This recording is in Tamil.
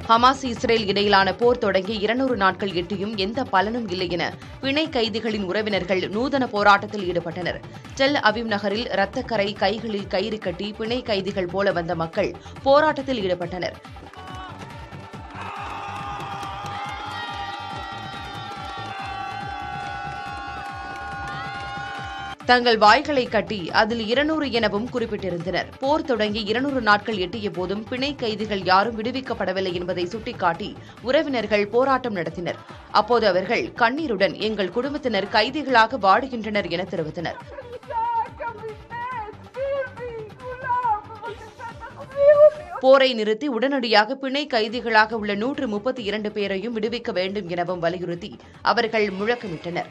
ஹமாஸ் இஸ்ரேல் இடையிலான போர் தொடங்கி 200 நாட்கள் எட்டியும் எந்த பலனும் இல்லை என பிணை கைதிகளின் உறவினர்கள் நூதன போராட்டத்தில் ஈடுபட்டனர். டெல் அவிவ் நகரில் இரத்தக்கரை, கைகளில் கயிறு கட்டி பிணை கைதிகள் போல வந்த மக்கள் போராட்டத்தில் ஈடுபட்டனர். தங்கள் வாய்களை கட்டி அதில் 200 எனவும் குறிப்பிட்டிருந்தனர். போர் தொடங்கி 200 நாட்கள் எட்டிய போதும் பிணை கைதிகள் யாரும் விடுவிக்கப்படவில்லை என்பதை சுட்டிக்காட்டி உறவினர்கள் போராட்டம் நடத்தினர். அப்போது அவர்கள் கண்ணீருடன் எங்கள் குடும்பத்தினர் கைதிகளாக வாடுகின்றனர் என தெரிவித்தனர். போரை நிறுத்தி உடனடியாக பிணை கைதிகளாக உள்ள 132 பேரையும் விடுவிக்க வேண்டும் எனவும் வலியுறுத்தி அவர்கள் முழக்கமிட்டனர்.